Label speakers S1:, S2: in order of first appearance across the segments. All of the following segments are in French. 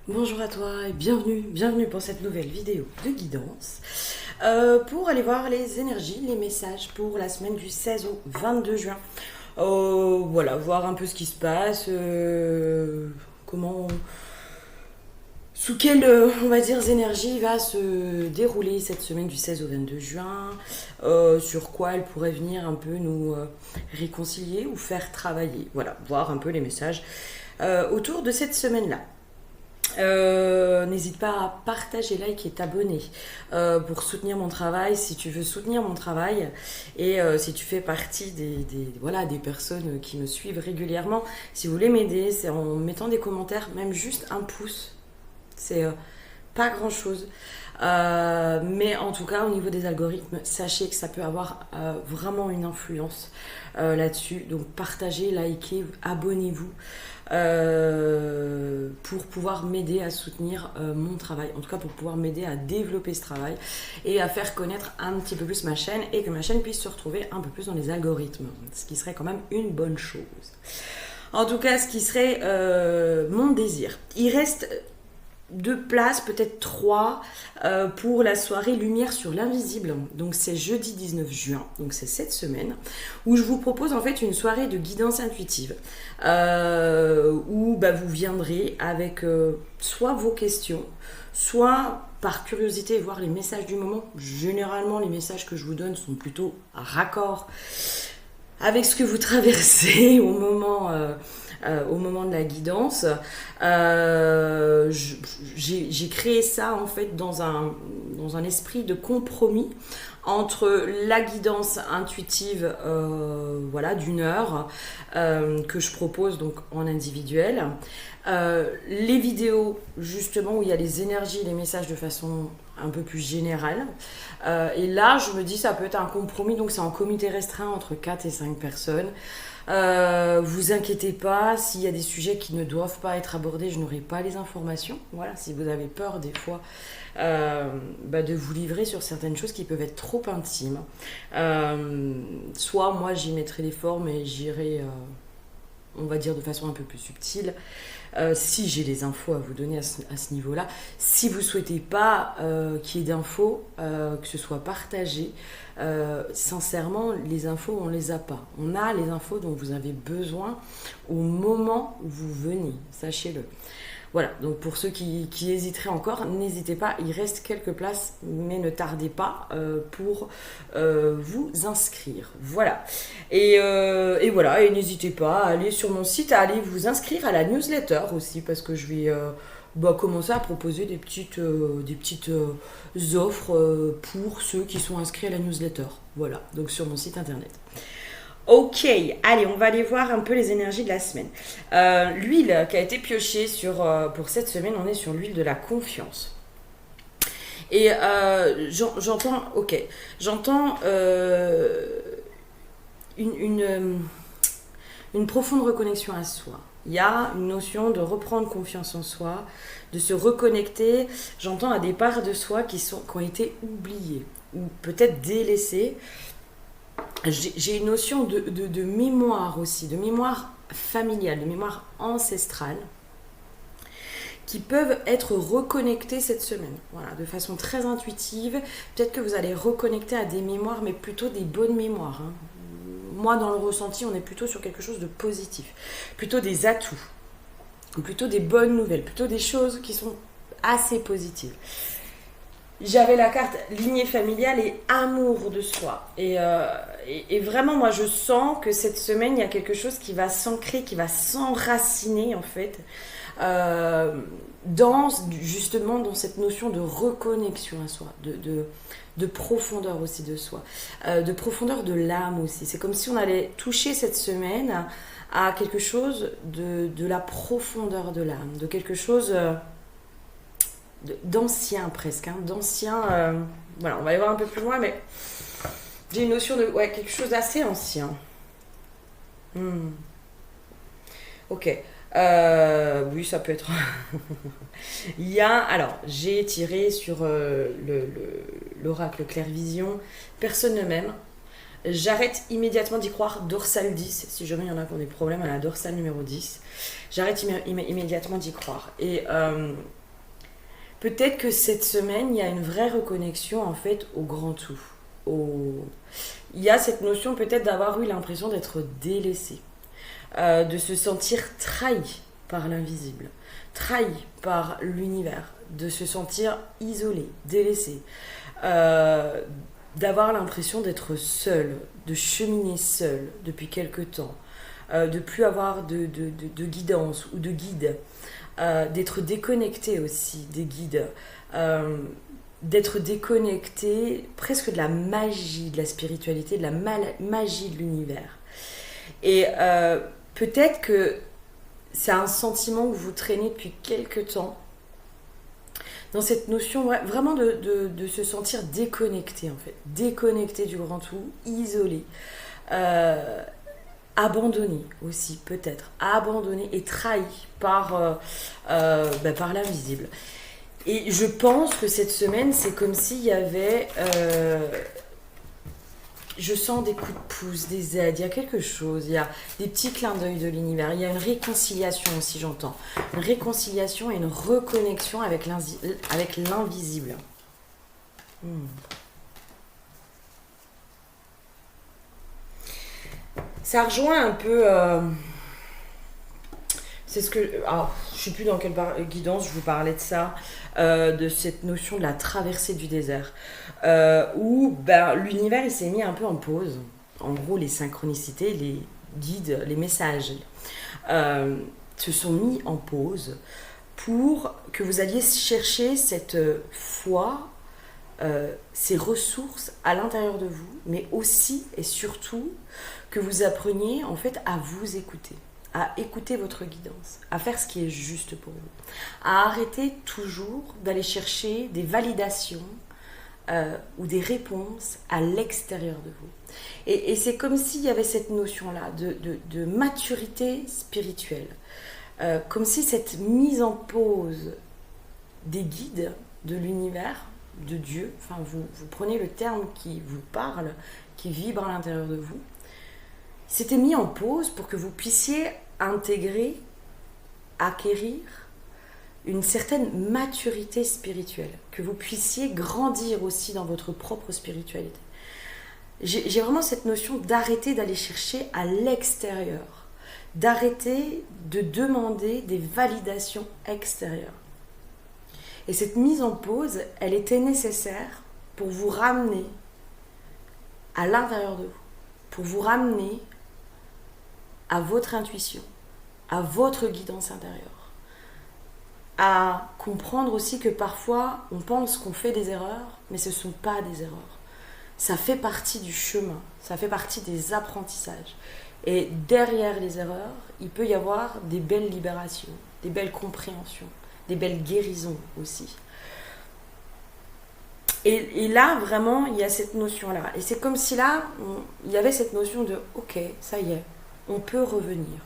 S1: Bonjour à toi et bienvenue pour cette nouvelle vidéo de guidance. Pour aller voir les énergies, les messages pour la semaine du 16 au 22 juin. Voilà, voir un peu ce qui se passe, comment, sous quelles, on va dire, énergies va se dérouler cette semaine du 16 au 22 juin, sur quoi elle pourrait venir un peu nous réconcilier ou faire travailler. Voilà, voir un peu les messages autour de cette semaine-là. N'hésite pas à partager, like et t'abonner pour soutenir mon travail si tu veux soutenir mon travail et si tu fais partie des personnes qui me suivent régulièrement. Si vous voulez m'aider, c'est en mettant des commentaires, même juste un pouce. C'est pas grand chose. Mais en tout cas, au niveau des algorithmes, sachez que ça peut avoir vraiment une influence là-dessus. Donc partagez, likez, abonnez-vous pour pouvoir m'aider à soutenir mon travail. En tout cas, pour pouvoir m'aider à développer ce travail et à faire connaître un petit peu plus ma chaîne et que ma chaîne puisse se retrouver un peu plus dans les algorithmes. Ce qui serait quand même une bonne chose. En tout cas, ce qui serait mon désir. Il reste 2 places, peut-être 3, pour la soirée Lumière sur l'invisible. Donc c'est jeudi 19 juin, donc c'est cette semaine, où je vous propose en fait une soirée de guidance intuitive, où vous viendrez avec soit vos questions, soit par curiosité voir les messages du moment. Généralement, les messages que je vous donne sont plutôt raccords avec ce que vous traversez au moment de la guidance. J'ai créé ça en fait dans un esprit de compromis entre la guidance intuitive d'une heure que je propose donc en individuel, les vidéos justement où il y a les énergies, les messages de façon un peu plus générale, et là je me dis ça peut être un compromis, donc c'est en comité restreint entre 4 et 5 personnes. Vous inquiétez pas, s'il y a des sujets qui ne doivent pas être abordés, je n'aurai pas les informations. Voilà, si vous avez peur des fois de vous livrer sur certaines choses qui peuvent être trop intimes, soit moi j'y mettrai les formes et j'irai, on va dire de façon un peu plus subtile, si j'ai les infos à vous donner à ce niveau-là. Si vous ne souhaitez pas qu'il y ait d'infos, que ce soit partagé, sincèrement, les infos, on ne les a pas. On a les infos dont vous avez besoin au moment où vous venez, sachez-le. Voilà, donc pour ceux qui hésiteraient encore, n'hésitez pas, il reste quelques places, mais ne tardez pas pour vous inscrire. Voilà. Et voilà, et n'hésitez pas à aller sur mon site, à aller vous inscrire à la newsletter aussi, parce que je vais commencer à proposer des petites offres pour ceux qui sont inscrits à la newsletter. Voilà, donc sur mon site internet. Ok, allez, on va aller voir un peu les énergies de la semaine. L'huile qui a été piochée pour cette semaine, on est sur l'huile de la confiance. Et j'entends une profonde reconnexion à soi. Il y a une notion de reprendre confiance en soi, de se reconnecter, j'entends, à des parts de soi qui ont été oubliées ou peut-être délaissées. J'ai une notion de mémoire aussi, de mémoire familiale, de mémoire ancestrale, qui peuvent être reconnectées cette semaine, voilà, de façon très intuitive. Peut-être que vous allez reconnecter à des mémoires, mais plutôt des bonnes mémoires, hein. Moi, dans le ressenti, on est plutôt sur quelque chose de positif, plutôt des atouts, plutôt des bonnes nouvelles, plutôt des choses qui sont assez positives. J'avais la carte lignée familiale et amour de soi. Et vraiment, moi, je sens que cette semaine, il y a quelque chose qui va s'ancrer, qui va s'enraciner, en fait, justement dans cette notion de reconnexion à soi, de profondeur aussi de soi, de profondeur de l'âme aussi. C'est comme si on allait toucher cette semaine à quelque chose de la profondeur de l'âme, de quelque chose d'ancien presque, hein, d'ancien. Voilà, on va aller voir un peu plus loin, mais j'ai une notion de quelque chose d'assez ancien. Ok. Oui, ça peut être. Il y a. Alors, j'ai tiré sur l'oracle Clairvision. Personne ne m'aime. j'arrête immédiatement d'y croire, dorsale 10, si jamais il y en a qui ont des problèmes à la dorsale numéro 10, j'arrête immédiatement d'y croire. Et peut-être que cette semaine, il y a une vraie reconnexion en fait au grand tout. Il y a cette notion peut-être d'avoir eu l'impression d'être délaissé, de se sentir trahi par l'invisible, trahi par l'univers, de se sentir isolé, délaissé, d'avoir l'impression d'être seul, de cheminer seul depuis quelque temps, de plus avoir de guidance ou de guide, d'être déconnecté aussi des guides, d'être déconnecté presque de la magie de la spiritualité, de la magie de l'univers. Et peut-être que c'est un sentiment que vous traînez depuis quelque temps, dans cette notion vraiment de se sentir déconnecté en fait, déconnecté du grand tout, isolé, abandonné aussi peut-être, abandonné et trahi par l'invisible. Et je pense que cette semaine, c'est comme s'il y avait... je sens des coups de pouce, des aides, il y a quelque chose, il y a des petits clins d'œil de l'univers, il y a une réconciliation aussi, j'entends. Une réconciliation et une reconnexion avec l'invisible. Ça rejoint un peu... c'est ce que... Alors, je ne sais plus dans quelle guidance je vous parlais de ça, de cette notion de la traversée du désert, où l'univers il s'est mis un peu en pause. En gros, les synchronicités, les guides, les messages se sont mis en pause pour que vous alliez chercher cette foi, ces ressources à l'intérieur de vous, mais aussi et surtout que vous appreniez en fait à vous écouter, à écouter votre guidance, à faire ce qui est juste pour vous, à arrêter toujours d'aller chercher des validations ou des réponses à l'extérieur de vous. Et c'est comme s'il y avait cette notion-là de maturité spirituelle, comme si cette mise en pause des guides de l'univers, de Dieu, enfin vous prenez le terme qui vous parle, qui vibre à l'intérieur de vous, s'était mis en pause pour que vous puissiez intégrer, acquérir une certaine maturité spirituelle, que vous puissiez grandir aussi dans votre propre spiritualité. J'ai vraiment cette notion d'arrêter d'aller chercher à l'extérieur, d'arrêter de demander des validations extérieures. Et cette mise en pause, elle était nécessaire pour vous ramener à l'intérieur de vous, pour vous ramener à votre intuition, à votre guidance intérieure, à comprendre aussi que parfois on pense qu'on fait des erreurs, mais ce ne sont pas des erreurs. Ça fait partie du chemin, ça fait partie des apprentissages. Et derrière les erreurs, il peut y avoir des belles libérations, des belles compréhensions, des belles guérisons aussi. Et là, vraiment, il y a cette notion-là. Et c'est comme si là, il y avait cette notion de « Ok, ça y est, on peut revenir.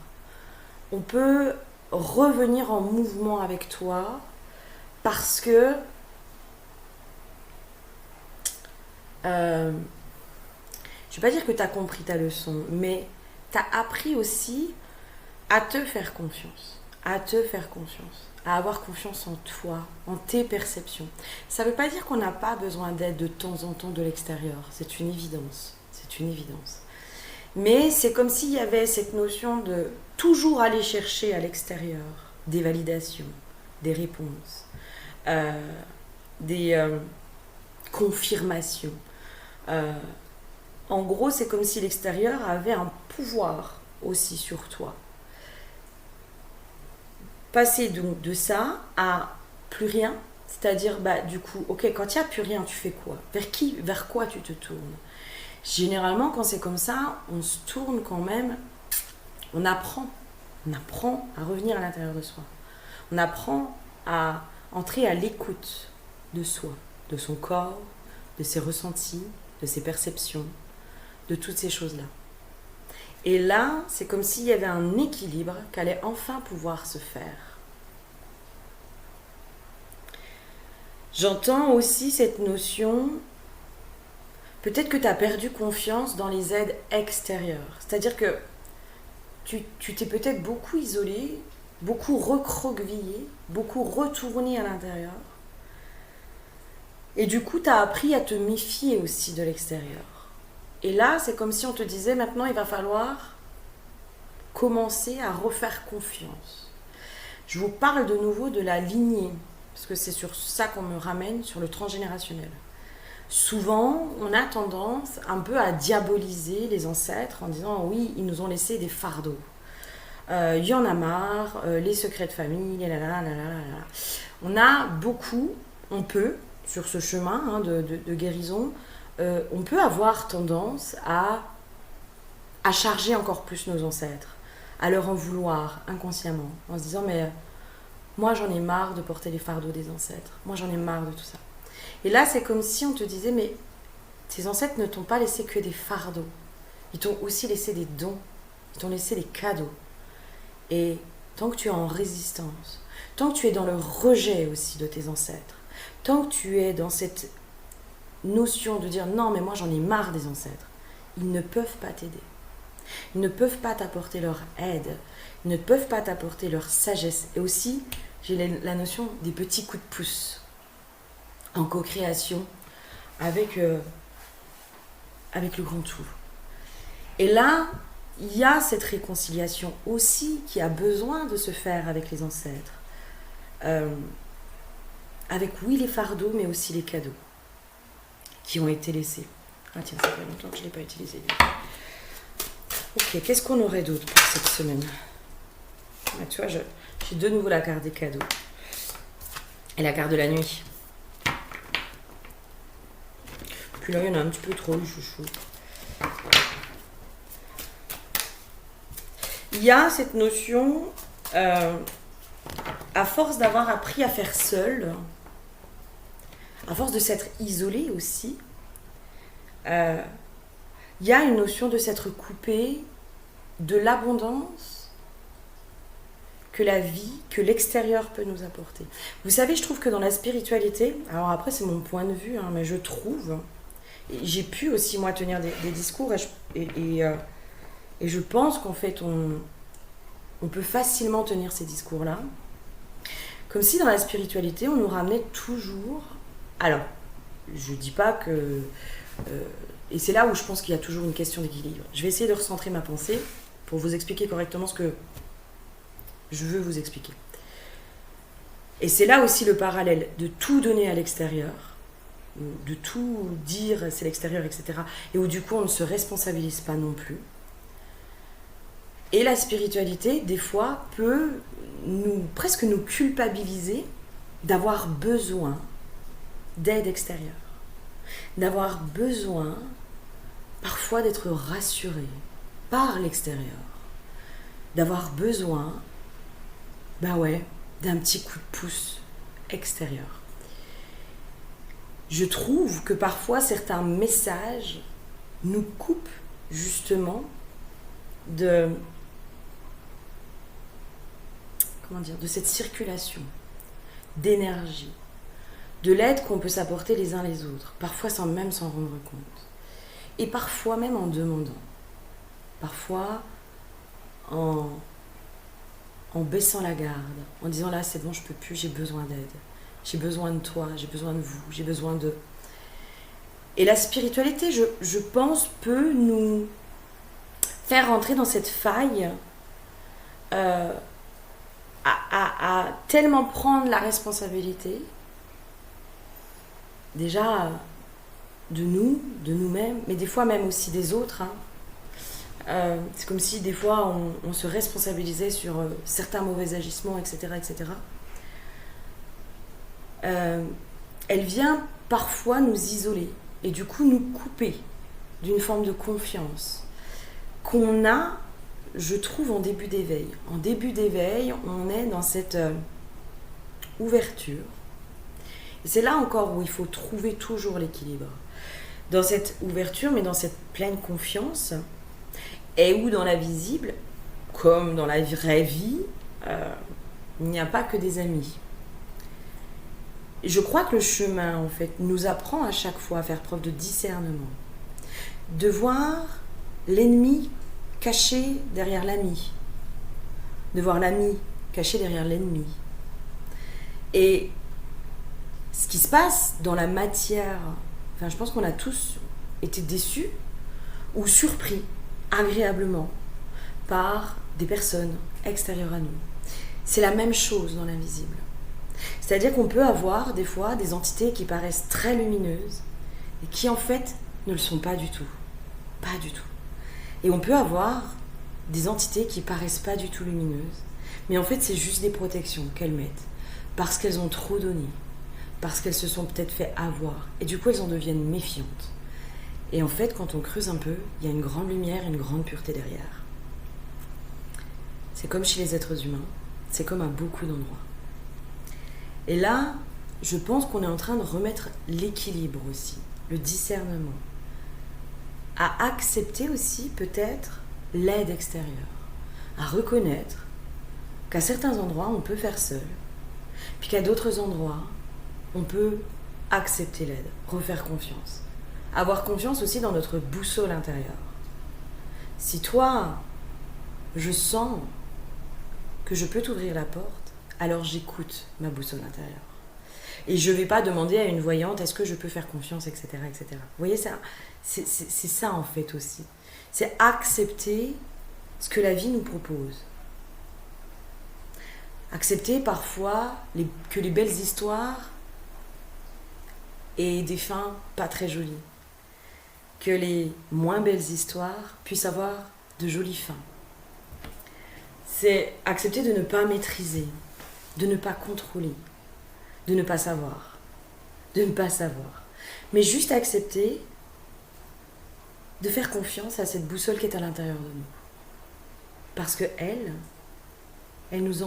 S1: On peut revenir en mouvement avec toi parce que je ne vais pas dire que tu as compris ta leçon, mais tu as appris aussi à te faire confiance, à avoir confiance en toi, en tes perceptions. Ça ne veut pas dire qu'on n'a pas besoin d'aide de temps en temps de l'extérieur, c'est une évidence, Mais c'est comme s'il y avait cette notion de toujours aller chercher à l'extérieur des validations, des réponses, des confirmations. En gros, c'est comme si l'extérieur avait un pouvoir aussi sur toi. Passer donc de ça à plus rien, c'est-à-dire du coup, ok, quand il n'y a plus rien, tu fais quoi ? Vers quoi tu te tournes ? Généralement, quand c'est comme ça, on se tourne quand même, on apprend à revenir à l'intérieur de soi. On apprend à entrer à l'écoute de soi, de son corps, de ses ressentis, de ses perceptions, de toutes ces choses-là. Et là, c'est comme s'il y avait un équilibre qui allait enfin pouvoir se faire. J'entends aussi cette notion peut-être que tu as perdu confiance dans les aides extérieures. C'est-à-dire que tu t'es peut-être beaucoup isolé, beaucoup recroquevillé, beaucoup retourné à l'intérieur. Et du coup, tu as appris à te méfier aussi de l'extérieur. Et là, c'est comme si on te disait, maintenant, il va falloir commencer à refaire confiance. Je vous parle de nouveau de la lignée, parce que c'est sur ça qu'on me ramène, sur le transgénérationnel. Souvent, on a tendance un peu à diaboliser les ancêtres en disant, oui, ils nous ont laissé des fardeaux. Il y en a marre, les secrets de famille, On a beaucoup, on peut, sur ce chemin de guérison, on peut avoir tendance à charger encore plus nos ancêtres, à leur en vouloir inconsciemment, en se disant mais moi j'en ai marre de porter les fardeaux des ancêtres, moi j'en ai marre de tout ça. Et là c'est comme si on te disait mais tes ancêtres ne t'ont pas laissé que des fardeaux, ils t'ont aussi laissé des dons, ils t'ont laissé des cadeaux. Et tant que tu es en résistance, tant que tu es dans le rejet aussi de tes ancêtres, tant que tu es dans cette notion de dire non mais moi j'en ai marre des ancêtres, ils ne peuvent pas t'aider. Ils ne peuvent pas t'apporter leur aide, ils ne peuvent pas t'apporter leur sagesse. Et aussi, j'ai la notion des petits coups de pouce en co-création avec le grand tout. Et là, il y a cette réconciliation aussi qui a besoin de se faire avec les ancêtres. Avec oui les fardeaux, mais aussi les cadeaux qui ont été laissés. Ah tiens, ça fait longtemps que je ne l'ai pas utilisé. Ok, qu'est-ce qu'on aurait d'autre pour cette semaine? Ah, tu vois, j'ai de nouveau la carte des cadeaux. Et la carte de la nuit. Puis là, il y en a un petit peu trop, le chouchou. Il y a cette notion, à force d'avoir appris à faire seul, à force de s'être isolé aussi, il y a une notion de s'être coupé de l'abondance que la vie, que l'extérieur peut nous apporter. Vous savez, je trouve que dans la spiritualité, alors après c'est mon point de vue, mais je trouve, et j'ai pu aussi moi tenir des discours et je pense qu'en fait on peut facilement tenir ces discours-là, comme si dans la spiritualité on nous ramenait toujours, alors je dis pas que... et c'est là où je pense qu'il y a toujours une question d'équilibre. Je vais essayer de recentrer ma pensée pour vous expliquer correctement ce que je veux vous expliquer. Et c'est là aussi le parallèle de tout donner à l'extérieur, de tout dire c'est l'extérieur, etc. Et où du coup on ne se responsabilise pas non plus. Et la spiritualité, des fois, peut presque nous culpabiliser d'avoir besoin d'aide extérieure. D'avoir besoin parfois d'être rassuré par l'extérieur, d'avoir besoin d'un petit coup de pouce extérieur. Je trouve que parfois certains messages nous coupent justement de cette circulation d'énergie, de l'aide qu'on peut s'apporter les uns les autres, parfois sans même s'en rendre compte. Et parfois même en demandant. Parfois en baissant la garde, en disant là c'est bon, je peux plus, j'ai besoin d'aide. J'ai besoin de toi, j'ai besoin de vous, j'ai besoin de... Et la spiritualité, je pense, peut nous faire rentrer dans cette faille à tellement prendre la responsabilité déjà de nous-mêmes, mais des fois même aussi des autres. C'est comme si des fois on se responsabilisait sur certains mauvais agissements, etc. etc. Elle vient parfois nous isoler et du coup nous couper d'une forme de confiance qu'on a, je trouve, en début d'éveil. En début d'éveil, on est dans cette ouverture. Et c'est là encore où il faut trouver toujours l'équilibre. Dans cette ouverture, mais dans cette pleine confiance, et où dans la visible, comme dans la vraie vie, il n'y a pas que des amis. Je crois que le chemin, en fait, nous apprend à chaque fois à faire preuve de discernement. de voir l'ennemi caché derrière l'ami, de voir l'ami caché derrière l'ennemi. Et ce qui se passe dans la matière, enfin, je pense qu'on a tous été déçus ou surpris agréablement par des personnes extérieures à nous. C'est la même chose dans l'invisible. C'est-à-dire qu'on peut avoir des fois des entités qui paraissent très lumineuses et qui en fait ne le sont pas du tout. Pas du tout. Et on peut avoir des entités qui paraissent pas du tout lumineuses, mais en fait c'est juste des protections qu'elles mettent parce qu'elles ont trop donné, parce qu'elles se sont peut-être fait avoir et du coup elles en deviennent méfiantes. Et en fait quand on creuse un peu, il y a une grande lumière et une grande pureté derrière. C'est comme chez les êtres humains, c'est comme à beaucoup d'endroits. Et là, je pense qu'on est en train de remettre l'équilibre aussi, le discernement, à accepter aussi peut-être l'aide extérieure, à reconnaître qu'à certains endroits on peut faire seul, puis qu'à d'autres endroits on peut accepter l'aide, refaire confiance, avoir confiance aussi dans notre boussole intérieure. Si toi, je sens que je peux t'ouvrir la porte, alors j'écoute ma boussole intérieure. Et je ne vais pas demander à une voyante est-ce que je peux faire confiance, etc. etc. Vous voyez, ça, c'est ça en fait aussi. C'est accepter ce que la vie nous propose. Accepter parfois que les belles histoires aient des fins pas très jolies. Que les moins belles histoires puissent avoir de jolies fins. C'est accepter de ne pas maîtriser, de ne pas contrôler, de ne pas savoir, mais juste accepter de faire confiance à cette boussole qui est à l'intérieur de nous. Parce que elle nous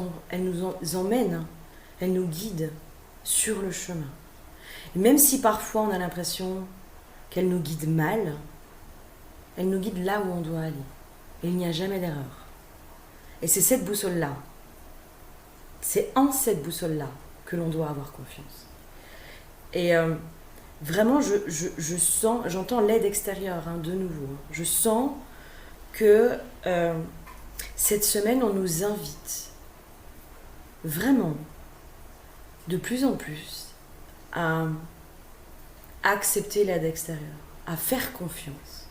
S1: emmène, elle nous guide sur le chemin. Et même si parfois on a l'impression qu'elle nous guide mal, elle nous guide là où on doit aller. Et il n'y a jamais d'erreur. Et c'est cette boussole-là, c'est en cette boussole-là que l'on doit avoir confiance. Et vraiment, je sens, j'entends l'aide extérieure, de nouveau. Je sens que cette semaine, on nous invite vraiment de plus en plus à accepter l'aide extérieure, à faire confiance.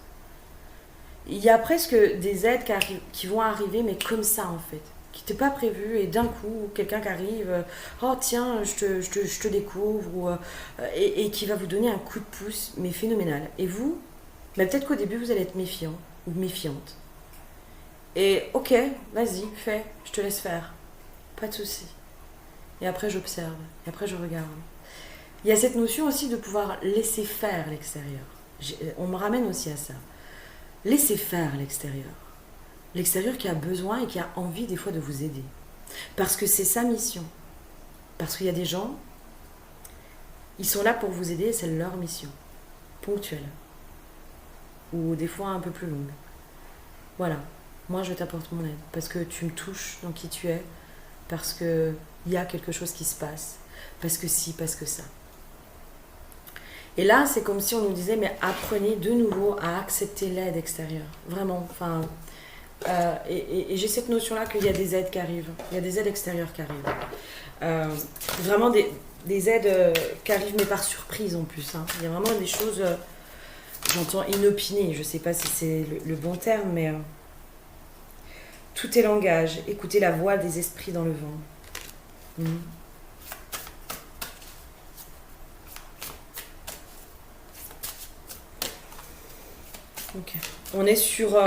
S1: Il y a presque des aides qui vont arriver, mais comme ça en fait, qui n'étaient pas prévues, et d'un coup, quelqu'un qui arrive, oh tiens, je te découvre, et qui va vous donner un coup de pouce, mais phénoménal. Et vous, peut-être qu'au début, vous allez être méfiant ou méfiante. Et ok, vas-y, fais, je te laisse faire. Pas de souci. Et après, j'observe, et après, je regarde. Il y a cette notion aussi de pouvoir laisser faire l'extérieur. On me ramène aussi à ça. Laissez faire l'extérieur. L'extérieur qui a besoin et qui a envie des fois de vous aider. Parce que c'est sa mission. Parce qu'il y a des gens, ils sont là pour vous aider et c'est leur mission. Ponctuelle. Ou des fois un peu plus longue. Voilà. Moi, je t'apporte mon aide. Parce que tu me touches dans qui tu es. Parce qu'il y a quelque chose qui se passe. Parce que si, parce que ça. Et là, c'est comme si on nous disait, mais apprenez de nouveau à accepter l'aide extérieure. Vraiment. Enfin, et j'ai cette notion-là qu'il y a des aides qui arrivent. Il y a des aides extérieures qui arrivent. Vraiment des aides qui arrivent, mais par surprise en plus. Il y a vraiment des choses, j'entends inopinées. Je ne sais pas si c'est le bon terme, mais tout est langage. Écoutez la voix des esprits dans le vent. Okay. On est sur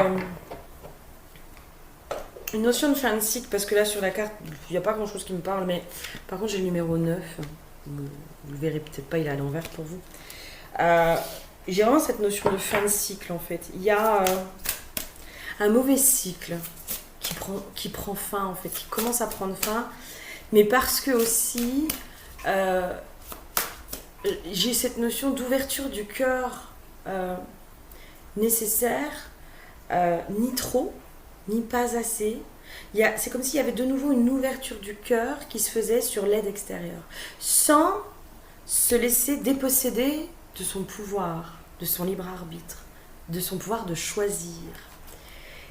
S1: une notion de fin de cycle, parce que là sur la carte, il n'y a pas grand chose qui me parle, mais par contre j'ai le numéro 9. Vous le verrez peut-être pas, il est à l'envers pour vous. J'ai vraiment cette notion de fin de cycle en fait. Il y a un mauvais cycle qui prend fin en fait, qui commence à prendre fin, mais parce que aussi j'ai cette notion d'ouverture du cœur nécessaire, ni trop, ni pas assez. C'est comme s'il y avait de nouveau une ouverture du cœur qui se faisait sur l'aide extérieure, sans se laisser déposséder de son pouvoir, de son libre arbitre, de son pouvoir de choisir.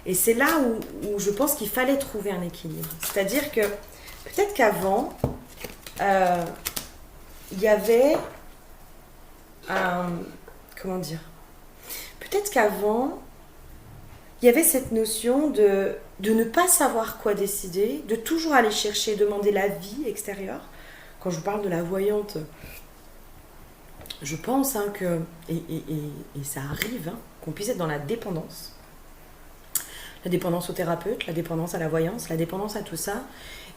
S1: Et c'est là où je pense qu'il fallait trouver un équilibre. C'est-à-dire que peut-être qu'avant, il y avait un... Comment dire ? Peut-être qu'avant, il y avait cette notion de ne pas savoir quoi décider, de toujours aller chercher, demander l'avis extérieur. Quand je vous parle de la voyante, je pense que, et ça arrive, qu'on puisse être dans la dépendance. La dépendance au thérapeute, la dépendance à la voyance, la dépendance à tout ça,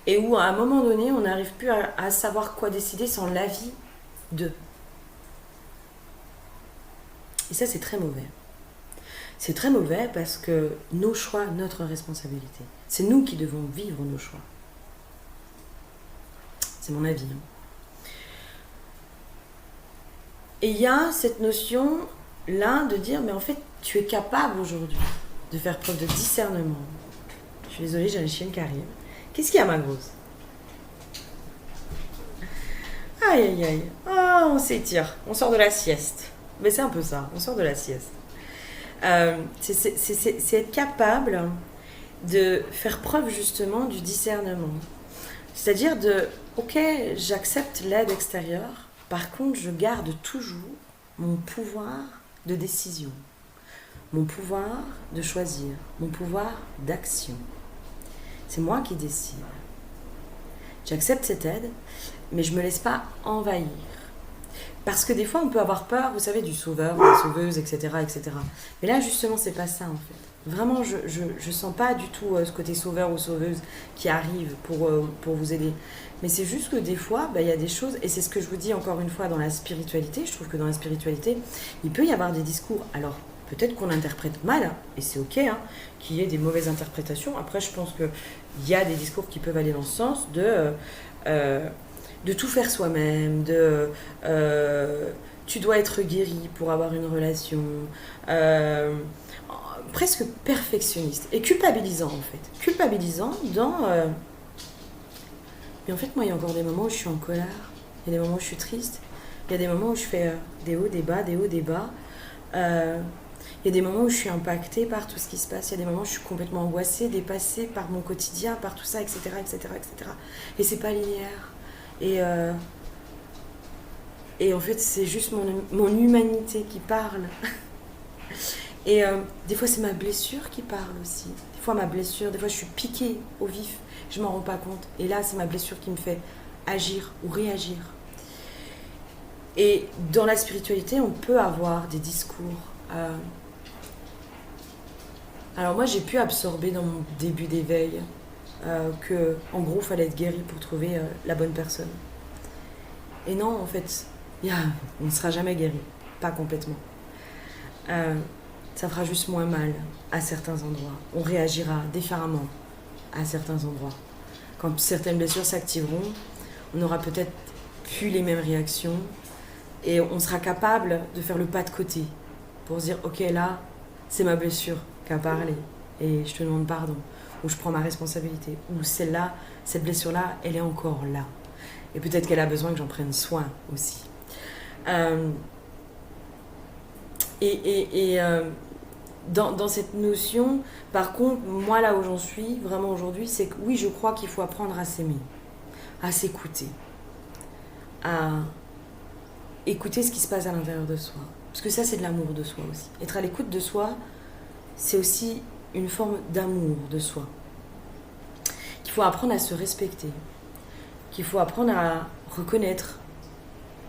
S1: et où à un moment donné, on n'arrive plus à savoir quoi décider sans l'avis d'eux. Et ça, c'est très mauvais. C'est très mauvais parce que nos choix, notre responsabilité. C'est nous qui devons vivre nos choix. C'est mon avis. Et il y a cette notion-là de dire, mais en fait, tu es capable aujourd'hui de faire preuve de discernement. Je suis désolée, j'ai une chienne qui arrive. Qu'est-ce qu'il y a, ma grosse ? Aïe, aïe, aïe. Oh, on s'étire. On sort de la sieste. Mais c'est un peu ça, on sort de la sieste. C'est être capable de faire preuve justement du discernement. C'est-à-dire ok, j'accepte l'aide extérieure, par contre je garde toujours mon pouvoir de décision, mon pouvoir de choisir, mon pouvoir d'action. C'est moi qui décide. J'accepte cette aide, mais je ne me laisse pas envahir. Parce que des fois, on peut avoir peur, vous savez, du sauveur, de la sauveuse, etc., etc. Mais là, justement, c'est pas ça, en fait. Vraiment, je sens pas du tout ce côté sauveur ou sauveuse qui arrive pour vous aider. Mais c'est juste que des fois, il y a des choses, et c'est ce que je vous dis encore une fois dans la spiritualité, je trouve que dans la spiritualité, il peut y avoir des discours. Alors, peut-être qu'on interprète mal, et c'est ok, qu'il y ait des mauvaises interprétations. Après, je pense qu'il y a des discours qui peuvent aller dans ce sens de tout faire soi-même, tu dois être guéri pour avoir une relation, presque perfectionniste et culpabilisant en fait. Culpabilisant dans... Mais en fait, moi, il y a encore des moments où je suis en colère, il y a des moments où je suis triste, il y a des moments où je fais des hauts, des bas, des hauts, des bas. Il y a des moments où je suis impactée par tout ce qui se passe, il y a des moments où je suis complètement angoissée, dépassée par mon quotidien, par tout ça, etc., etc., etc. Et c'est pas linéaire. Et en fait, c'est juste mon humanité qui parle. Et des fois, c'est ma blessure qui parle aussi. Des fois, ma blessure, des fois, je suis piquée au vif. Je m'en rends pas compte. Et là, c'est ma blessure qui me fait agir ou réagir. Et dans la spiritualité, on peut avoir des discours. Alors moi, j'ai pu absorber dans mon début d'éveil que, en gros, il fallait être guéri pour trouver la bonne personne. Et non, en fait, on ne sera jamais guéri, pas complètement. Ça fera juste moins mal à certains endroits. On réagira différemment à certains endroits. Quand certaines blessures s'activeront, on n'aura peut-être plus les mêmes réactions et on sera capable de faire le pas de côté pour se dire, ok, là, c'est ma blessure qui a parlé et je te demande pardon. Ou je prends ma responsabilité, ou celle-là, cette blessure-là, elle est encore là. Et peut-être qu'elle a besoin que j'en prenne soin aussi. Dans cette notion, par contre, moi là où j'en suis, vraiment aujourd'hui, c'est que oui, je crois qu'il faut apprendre à s'aimer, à s'écouter, à écouter ce qui se passe à l'intérieur de soi. Parce que ça, c'est de l'amour de soi aussi. Être à l'écoute de soi, c'est aussi une forme d'amour de soi. Qu'il faut apprendre à se respecter, qu'il faut apprendre à reconnaître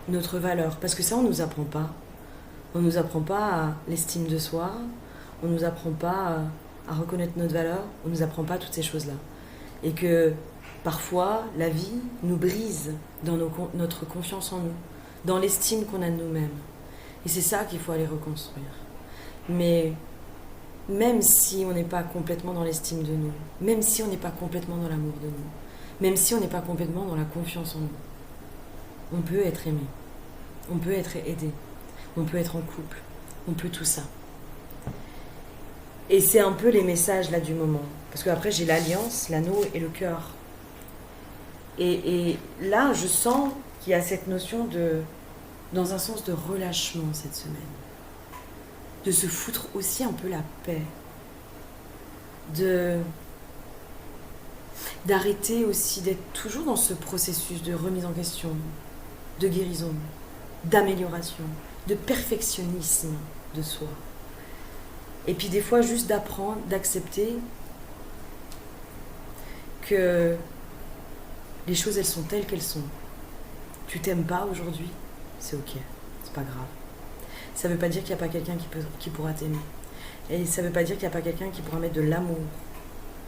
S1: notre valeur. Parce que ça, on ne nous apprend pas. On ne nous apprend pas à l'estime de soi, on ne nous apprend pas à reconnaître notre valeur, on ne nous apprend pas toutes ces choses-là. Et que parfois, la vie nous brise dans notre confiance en nous, dans l'estime qu'on a de nous-mêmes. Et c'est ça qu'il faut aller reconstruire. Mais même si on n'est pas complètement dans l'estime de nous, même si on n'est pas complètement dans l'amour de nous, même si on n'est pas complètement dans la confiance en nous, on peut être aimé, on peut être aidé, on peut être en couple, on peut tout ça. Et c'est un peu les messages là du moment. Parce qu'après j'ai l'alliance, l'anneau et le cœur. Et là je sens qu'il y a cette notion dans un sens de relâchement cette semaine. de se foutre aussi un peu la paix, d'arrêter aussi d'être toujours dans ce processus de remise en question, de guérison, d'amélioration, de perfectionnisme de soi. Et puis des fois juste d'apprendre, d'accepter que les choses elles sont telles qu'elles sont. Tu t'aimes pas aujourd'hui, c'est ok, c'est pas grave. Ça veut pas dire qu'il n'y a pas quelqu'un qui pourra t'aimer. Et ça veut pas dire qu'il n'y a pas quelqu'un qui pourra mettre de l'amour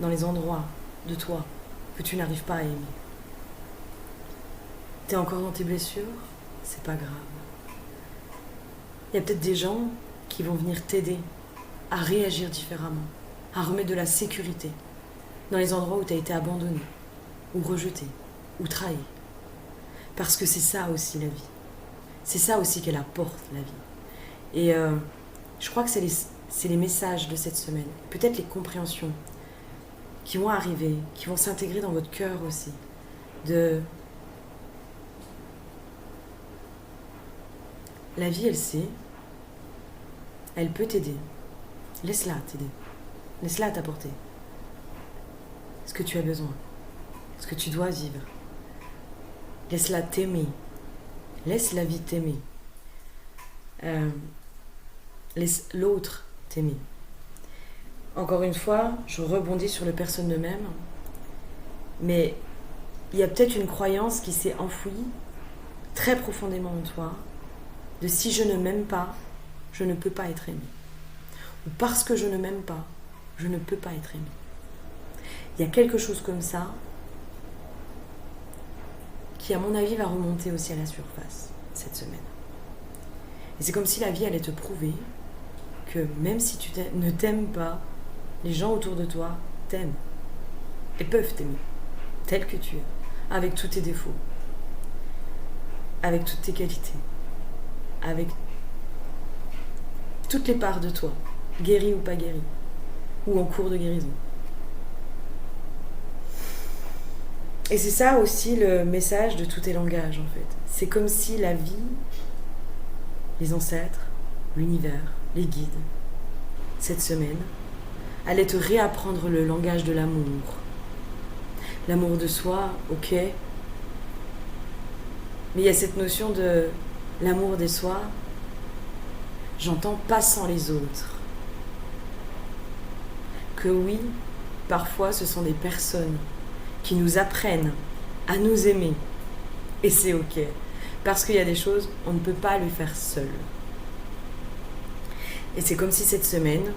S1: dans les endroits de toi que tu n'arrives pas à aimer. T'es encore dans tes blessures, c'est pas grave. Il y a peut-être des gens qui vont venir t'aider à réagir différemment, à remettre de la sécurité dans les endroits où tu as été abandonné, ou rejeté, ou trahi. Parce que c'est ça aussi la vie. C'est ça aussi qu'elle apporte, la vie. Et je crois que c'est les messages de cette semaine, peut-être les compréhensions qui vont arriver, qui vont s'intégrer dans votre cœur aussi. La vie, elle sait, elle peut t'aider. Laisse-la t'aider. Laisse-la t'apporter ce que tu as besoin, ce que tu dois vivre. Laisse-la t'aimer. Laisse la vie t'aimer. Laisse l'autre t'aimer. Encore une fois, je rebondis sur le personne ne m'aime, mais il y a peut-être une croyance qui s'est enfouie très profondément en toi, de si je ne m'aime pas, je ne peux pas être aimé. Ou parce que je ne m'aime pas, je ne peux pas être aimé. Il y a quelque chose comme ça qui, à mon avis, va remonter aussi à la surface cette semaine. Et c'est comme si la vie allait te prouver que même si tu ne t'aimes pas, les gens autour de toi t'aiment et peuvent t'aimer tel que tu es, avec tous tes défauts, avec toutes tes qualités, avec toutes les parts de toi, guérie ou pas guérie, ou en cours de guérison. Et c'est ça aussi le message de tous tes langages en fait. C'est comme si la vie, les ancêtres, l'univers, les guides, cette semaine, allaient te réapprendre le langage de l'amour. L'amour de soi, ok. Mais il y a cette notion de l'amour de soi, j'entends pas sans les autres. Que oui, parfois ce sont des personnes qui nous apprennent à nous aimer. Et c'est ok. Parce qu'il y a des choses, on ne peut pas les faire seul. Et c'est comme si cette semaine,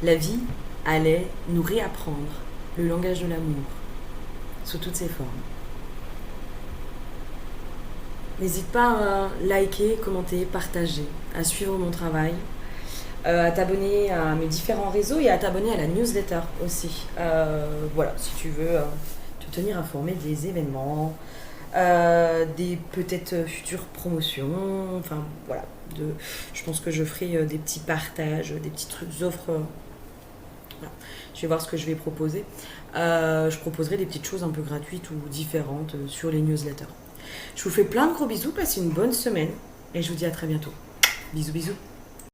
S1: la vie allait nous réapprendre le langage de l'amour sous toutes ses formes. N'hésite pas à liker, commenter, partager, à suivre mon travail, à t'abonner à mes différents réseaux et à t'abonner à la newsletter aussi. Voilà, si tu veux te tenir informé des événements, des peut-être futures promotions, enfin voilà. Je pense que je ferai des petits partages, des petites offres. Voilà. Je vais voir ce que je vais proposer. Je proposerai des petites choses un peu gratuites ou différentes sur les newsletters. Je vous fais plein de gros bisous, passez une bonne semaine et je vous dis à très bientôt. Bisous bisous.